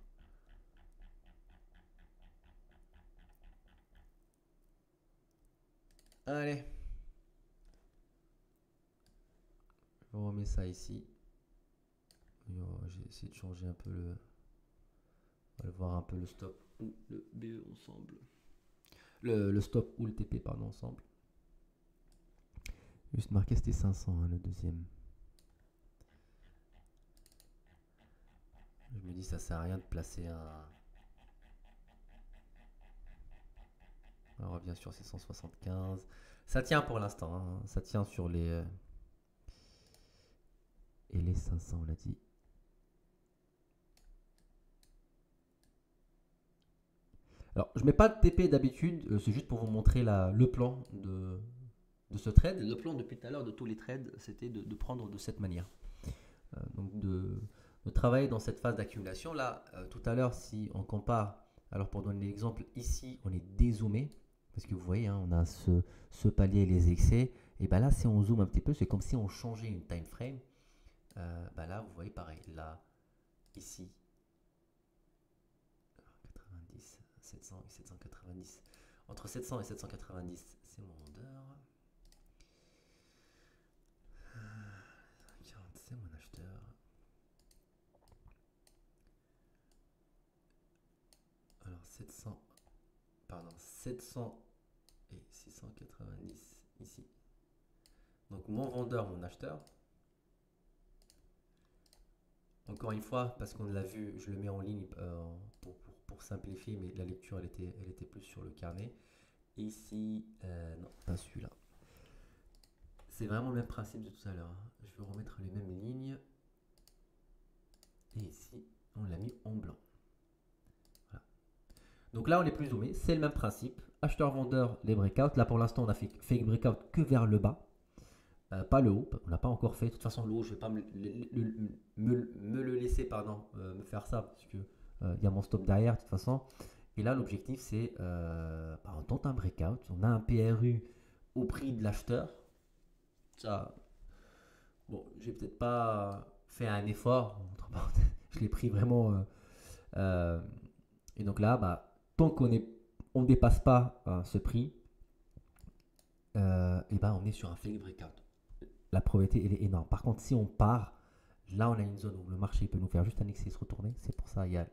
Allez. Je remets ça ici. J'ai essayé de changer un peu le... On va voir un peu le stop ou le BE ensemble. Le stop ou le TP, pardon, ensemble. Juste marquer c'était 500, hein, le deuxième. Je me dis ça sert à rien de placer un... On revient sur ces 175. Ça tient pour l'instant, hein. Ça tient sur les... Et les 500, on l'a dit. Alors, je mets pas de TP d'habitude, c'est juste pour vous montrer le plan de ce trade. Le plan depuis tout à l'heure de tous les trades, c'était de prendre de cette manière. Donc de travailler dans cette phase d'accumulation. Là, tout à l'heure, si on compare, alors pour donner l'exemple, ici, on est dézoomé, parce que vous voyez, hein, on a ce palier et les excès. Et bien là, si on zoome un petit peu, c'est comme si on changeait une time frame. Ben là, vous voyez pareil, là, ici, 90, 700 et 790. Entre 700 et 790, c'est mon vendeur. 40, c'est mon acheteur. Alors 700, pardon, 700 et 690 ici. Donc mon vendeur, mon acheteur. Encore une fois, parce qu'on l'a vu, je le mets en ligne pour simplifier, mais la lecture, elle était plus sur le carnet. Ici, non, pas celui-là. C'est vraiment le même principe de tout à l'heure. Je vais remettre les mêmes lignes. Et ici, on l'a mis en blanc. Voilà. Donc là, on est plus zoomé. C'est le même principe. Acheteur-vendeur, les breakouts. Là, pour l'instant, on a fait fake breakout que vers le bas. Pas le haut. On n'a pas encore fait. De toute façon, le haut, je ne vais pas me le laisser, pardon, me faire ça. Parce que il y a mon stop derrière, de toute façon. Et là, l'objectif, c'est on tente un breakout. On a un PRU au prix de l'acheteur. Ça, bon, j'ai peut-être pas fait un effort. Je l'ai pris vraiment. Et donc là, tant qu'on on dépasse pas ce prix, et on est sur un fake breakout. La probabilité elle est énorme. Par contre, si on part, là on a une zone où le marché peut nous faire juste un excès et se retourner. C'est pour ça il y a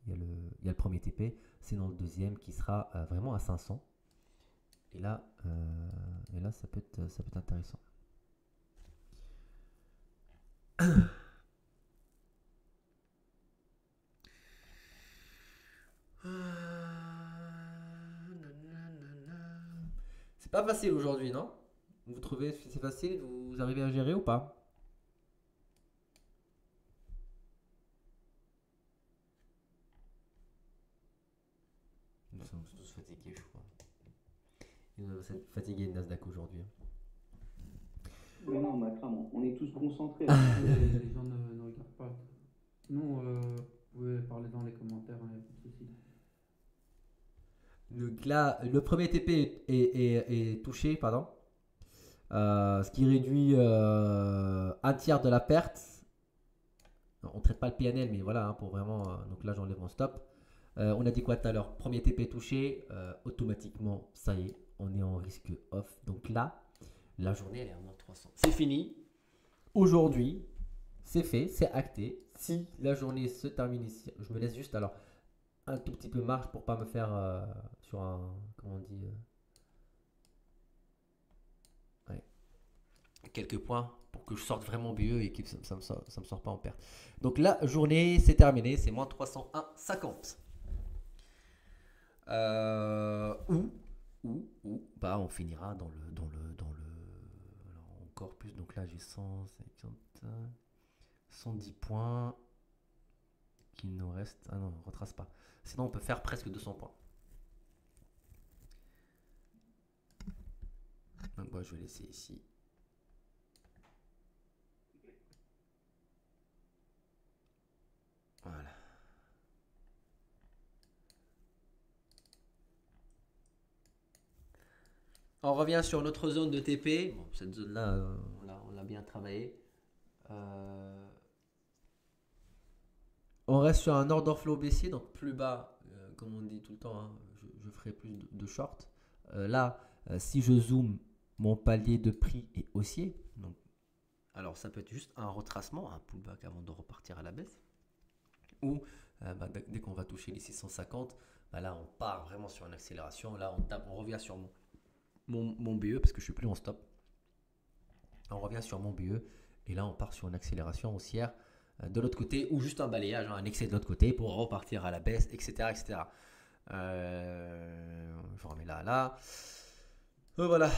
le premier TP. Sinon le deuxième qui sera vraiment à 500. Et là, ça peut être intéressant. C'est pas facile aujourd'hui, non? Vous trouvez que c'est facile? Vous arrivez à gérer ou pas? Nous sommes tous fatigués, je crois. Ils doivent être fatigués de Nasdaq aujourd'hui. Mais non, Macram, on est tous concentrés. Les gens ne regardent pas. Sinon, vous pouvez parler dans les commentaires, il n'y a pas de souci. Donc là, le premier TP est touché, pardon. Ce qui réduit un tiers de la perte. On ne traite pas le PNL, mais voilà, pour vraiment. Donc là, j'enlève mon stop. On a dit quoi tout à l'heure? Premier TP touché, automatiquement, ça y est, on est en risque off. Donc là, la journée, elle est à moins 300. C'est fini. Aujourd'hui, c'est fait, c'est acté. Si la journée se termine ici, je me laisse juste alors un tout petit peu marge pour pas me faire sur un. Comment on dit ouais, quelques points pour que je sorte vraiment BE et que ça me sort pas en perte. Donc la journée, c'est terminé, c'est moins 301,50. On finira dans alors encore plus. Donc là, j'ai 110 points qu'il nous reste. Ah non, on ne retrace pas. Sinon, on peut faire presque 200 points. Donc moi, je vais laisser ici. Voilà. On revient sur notre zone de TP. Bon, cette zone-là, on l'a bien travaillé. On reste sur un order flow baissier, donc plus bas, comme on dit tout le temps, hein, je ferai plus de short. Là, si je zoome, mon palier de prix est haussier. Donc, alors, ça peut être juste un retracement, un pullback avant de repartir à la baisse. Ou dès qu'on va toucher les 650, là, on part vraiment sur une accélération. Là, on revient sur mon BE parce que je suis plus en stop. On revient sur mon BE et là, on part sur une accélération haussière de l'autre côté ou juste un balayage, un excès de l'autre côté pour repartir à la baisse, etc. etc. Je remets là. Voilà.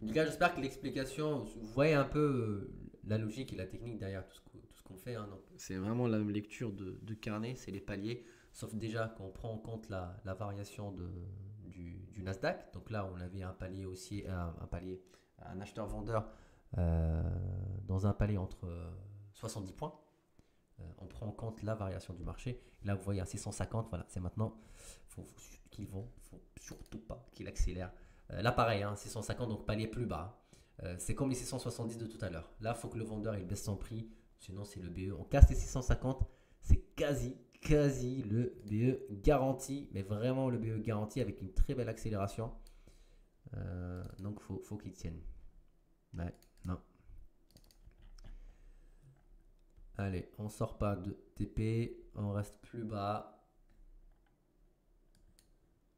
Les gars, j'espère que l'explication, vous voyez un peu la logique et la technique derrière tout ce qu'on fait. Hein. C'est vraiment la lecture de carnet, c'est les paliers. Sauf déjà qu'on prend en compte la variation du Nasdaq. Donc là, on avait un palier haussier, un acheteur-vendeur dans un palier entre 70 points. On prend en compte la variation du marché. Et là, vous voyez un 650, voilà, c'est maintenant. Il faut qu'il ne faut surtout pas qu'il accélère. Là, pareil, 650, donc palier plus bas. C'est comme les 670 de tout à l'heure. Là, il faut que le vendeur il baisse son prix, sinon c'est le BE. On casse les 650, c'est quasi le BE garanti, mais vraiment le BE garanti avec une très belle accélération. Donc, faut qu'il tienne. Ouais, non. Allez, on sort pas de TP, on reste plus bas.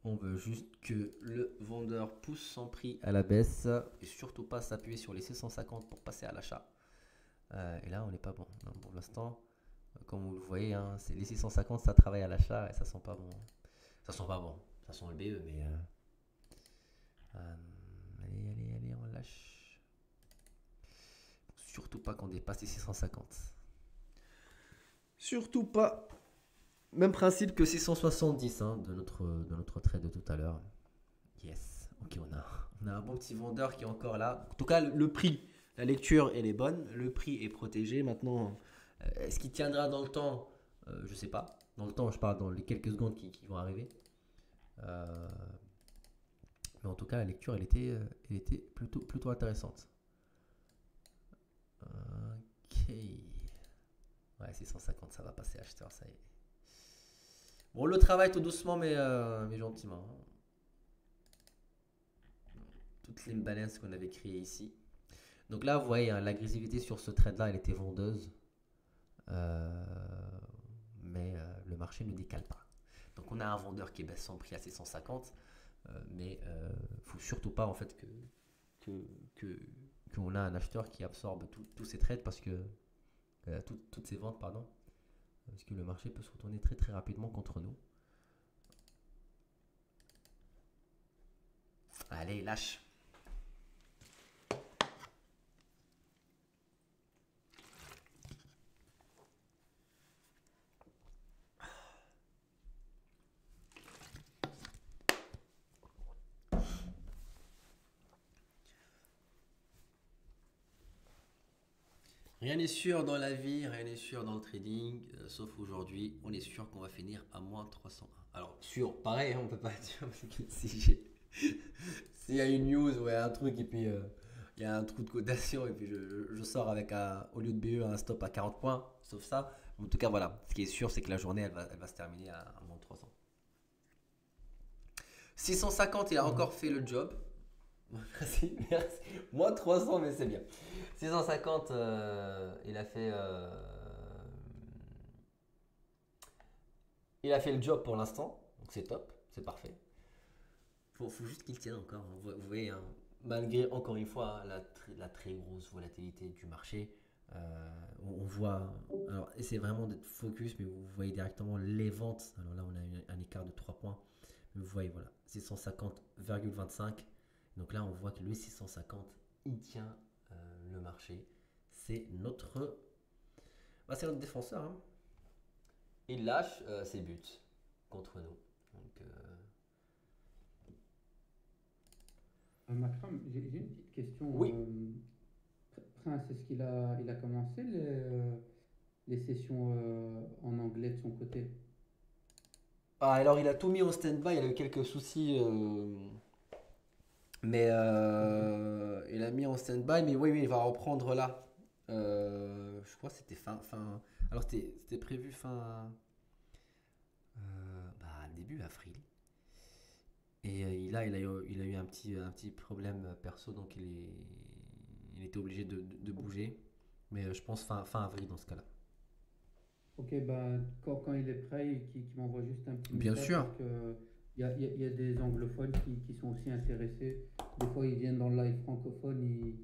On veut juste que le vendeur pousse son prix à la baisse et surtout pas s'appuyer sur les 650 pour passer à l'achat. Et là, on n'est pas bon. Non, pour l'instant, comme vous le voyez, c'est les 650, ça travaille à l'achat et ça sent pas bon. Ça sent pas bon. Ça sent le BE, mais allez, on lâche. surtout pas qu'on dépasse les 650. Surtout pas. Même principe que 670 hein, de notre trade de tout à l'heure. Yes. Ok, on a un bon petit vendeur qui est encore là. En tout cas, le prix, la lecture, elle est bonne. Le prix est protégé. Maintenant, est-ce qu'il tiendra dans le temps? Je sais pas. Dans le temps, je parle dans les quelques secondes qui vont arriver. Mais en tout cas, la lecture, elle était plutôt intéressante. Ok. Ouais, 650, ça va passer acheteur, ça y est. Bon, le travail tout doucement, mais gentiment. Toutes les balances qu'on avait créées ici. Donc là, vous voyez, hein, l'agressivité sur ce trade-là, elle était vendeuse. Mais le marché ne décale pas. Donc on a un vendeur qui baisse son prix à 650. Mais faut surtout pas en fait qu'on a un acheteur qui absorbe tous ces trades parce que toutes ces ventes pardon parce que le marché peut se retourner très très rapidement contre nous. Allez, lâche. Rien n'est sûr dans la vie, rien n'est sûr dans le trading, sauf aujourd'hui, on est sûr qu'on va finir à moins 301. Alors, sûr, pareil, hein, on peut pas dire, parce que s'il y a une news ou un truc, et puis il y a un trou de cotation, et puis je sors avec au lieu de BE un stop à 40 points, sauf ça. En tout cas, voilà, ce qui est sûr, c'est que la journée, elle va se terminer à moins 300. 650, il a encore fait le job. Merci, merci. Moins 300, mais c'est bien. 650, il a fait le job pour l'instant, donc c'est top, c'est parfait. Faut juste qu'il tienne encore. Vous voyez, hein, malgré encore une fois la très grosse volatilité du marché, on voit. Alors, essayez vraiment d'être focus, mais vous voyez directement les ventes. Alors là, on a un écart de 3 points. Mais vous voyez, voilà, 650,25. Donc là, on voit que le 650, il tient le marché. C'est notre défenseur. Hein. Il lâche ses buts contre nous. Donc, Makram, j'ai une petite question. Oui. Prince, est-ce il a commencé les sessions en anglais de son côté? Ah, alors, il a tout mis en stand-by. Il a eu quelques soucis. Mais il a mis en stand-by. Mais oui, il va reprendre là. Je crois que c'était fin. Alors, c'était prévu fin. Début avril. Et il a eu un petit problème perso, donc il était obligé de bouger. Mais je pense fin avril dans ce cas-là. Ok, quand il est prêt, qu'il m'envoie juste un petit Bien message sûr. parce que il y a des anglophones qui sont aussi intéressés. Des fois, ils viennent dans le live francophone,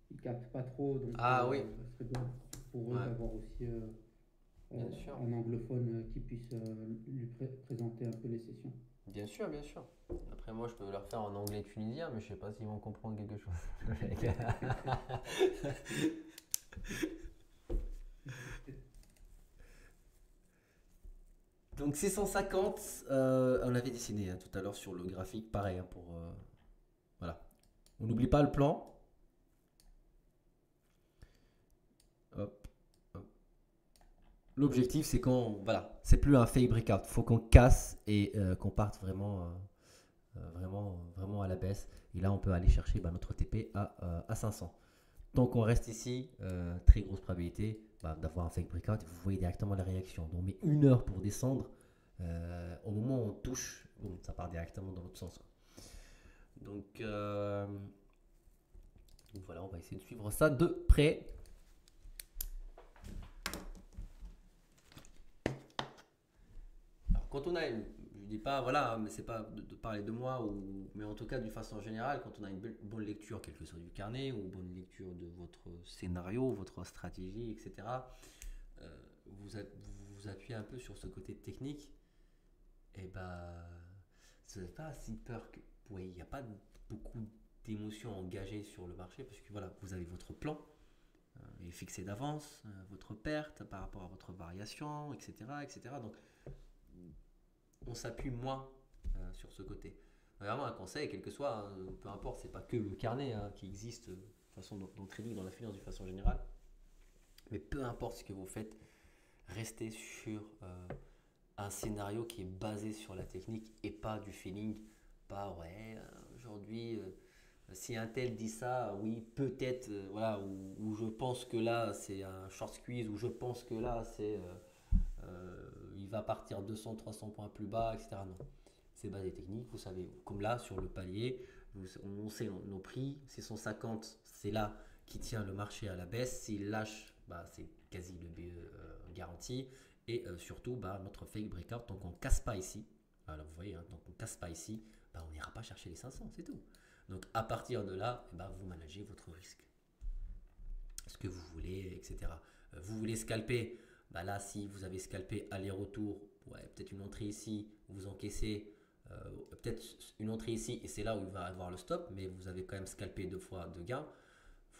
ils captent pas trop, donc Oui. ça serait bien pour eux Ouais. d'avoir aussi Bien sûr. un anglophone qui puisse lui présenter un peu les sessions. Bien sûr, bien sûr. Après, moi, je peux leur faire en anglais tunisien, mais je sais pas s'ils vont comprendre quelque chose. Donc 650, on avait dessiné tout à l'heure sur le graphique, pareil, pour voilà. On n'oublie pas le plan. Hop, hop. L'objectif, c'est c'est plus un fake breakout. Faut qu'on casse et qu'on parte vraiment à la baisse. Et là, on peut aller chercher notre TP à 500. Tant qu'on reste ici, très grosse probabilité d'avoir un fake breakout. Vous voyez directement la réaction. Donc, on met 1 heure pour descendre. Au moment où on touche, boum, ça part directement dans l'autre sens. Donc voilà, on va essayer de suivre ça de près. Alors, quand on a je dis pas, voilà, mais c'est pas de parler de moi, mais en tout cas d'une façon générale, quand on a une bonne lecture, quelque chose du carnet, ou bonne lecture de votre scénario, votre stratégie, etc., vous appuyez un peu sur ce côté technique, et vous n'avez pas si peur que, oui, il n'y a pas beaucoup d'émotions engagées sur le marché, parce que voilà, vous avez votre plan, est fixé d'avance, votre perte par rapport à votre variation, etc. etc. Donc, on s'appuie moins sur ce côté. Vraiment un conseil, quel que soit, hein, peu importe, c'est pas que le carnet qui existe de façon dans le trading, dans la finance de façon générale, mais peu importe ce que vous faites, restez sur un scénario qui est basé sur la technique et pas du feeling, pas ouais, aujourd'hui, si un tel dit ça, oui, peut-être, voilà, ou je pense que là c'est un short squeeze, ou je pense que là il va partir 200-300 points plus bas, etc. Non, c'est basé technique, vous savez, comme là sur le palier, on sait nos prix, c'est 150, c'est là qui tient le marché à la baisse, s'il lâche, bah, c'est quasi le BE garanti, et surtout bah, notre fake breakout, donc on ne casse pas ici, alors vous voyez, hein, donc on ne casse pas ici, bah, on n'ira pas chercher les 500, c'est tout. Donc à partir de là, bah, vous managez votre risque, ce que vous voulez, etc. Vous voulez scalper, bah là si vous avez scalpé aller-retour, ouais, peut-être une entrée ici, vous encaissez, peut-être une entrée ici et c'est là où il va avoir le stop, mais vous avez quand même scalpé 2 fois de gains.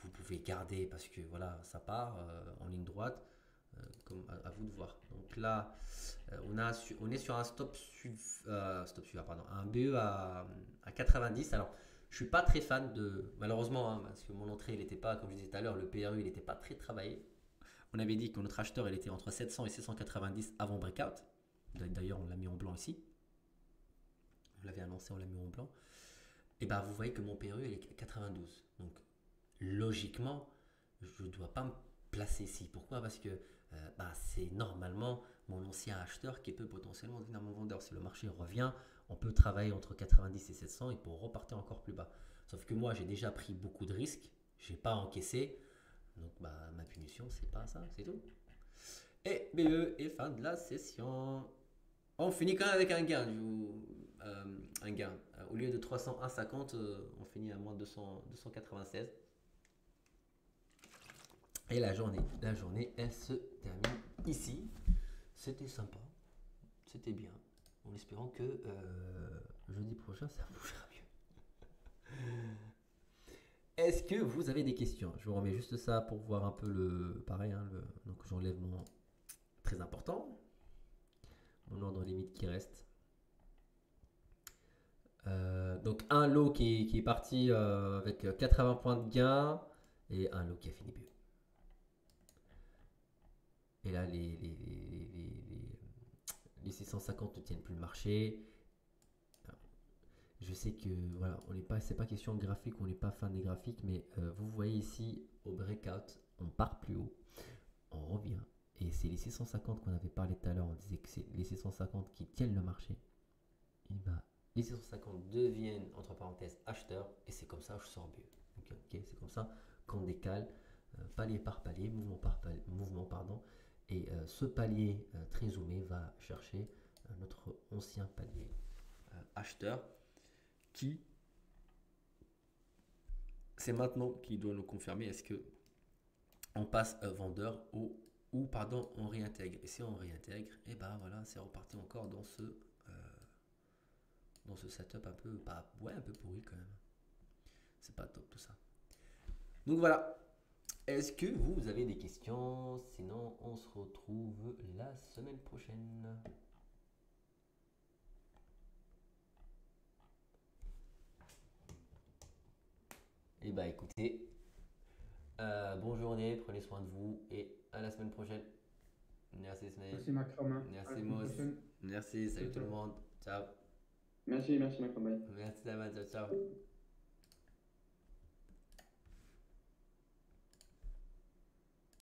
Vous pouvez garder parce que voilà, ça part en ligne droite, comme à vous de voir. Donc là, on est sur un stop suivant, pardon, un BE à 90. Alors, je suis pas très fan de, malheureusement, hein, parce que mon entrée, il n'était pas, comme je disais tout à l'heure, le PRU, il n'était pas très travaillé. On avait dit que notre acheteur, il était entre 700 et 790 avant breakout. D'ailleurs, on l'a mis en blanc ici. On l'avait annoncé, on l'a mis en blanc. Et bien, vous voyez que mon PRU, il est 92. Donc, logiquement, je ne dois pas me placer ici. Pourquoi? Parce que c'est normalement mon ancien acheteur qui peut potentiellement devenir mon vendeur. Si le marché revient, on peut travailler entre 90 et 700 et pour repartir encore plus bas. Sauf que moi, j'ai déjà pris beaucoup de risques. Je n'ai pas encaissé. Donc, ma punition, c'est pas ça, c'est tout. Et BE et fin de la session. On finit quand même avec un gain. Un gain. Au lieu de 301,50, on finit à moins 296. Et la journée, elle se termine ici. C'était sympa. C'était bien. En espérant que jeudi prochain, ça vous fera mieux. Est-ce que vous avez des questions? Je vous remets juste ça pour voir un peu le... Pareil, hein, donc j'enlève mon... Très important. Mon ordre limite qui reste. Donc un lot qui est parti avec 80 points de gain et un lot qui a fini mieux. Et là, les 650 ne tiennent plus le marché. Je sais que voilà, c'est pas question de graphique, on n'est pas fan des graphiques, mais vous voyez ici au breakout, on part plus haut, on revient. Et c'est les 650 qu'on avait parlé tout à l'heure, on disait que c'est les 650 qui tiennent le marché. Et bah, les 650 deviennent, entre parenthèses, acheteurs, et c'est comme ça que je sors mieux. Ok, c'est comme ça qu'on décale palier par palier, mouvement pardon. Et ce palier très zoomé va chercher notre ancien palier acheteur qui, c'est maintenant qui doit nous confirmer est-ce que on passe vendeur ou pardon, on réintègre. Et si on réintègre, et ben voilà, c'est reparti encore dans ce setup un peu, un peu pourri quand même. C'est pas top tout ça. Donc voilà. Est-ce que vous avez des questions? Sinon, on se retrouve la semaine prochaine. Et bah écoutez, bonne journée, prenez soin de vous et à la semaine prochaine. Merci Snail. Merci Macron. Merci Moss. Merci, salut tout le monde. Ciao. Merci Macron. Bye. Merci Daman, ciao.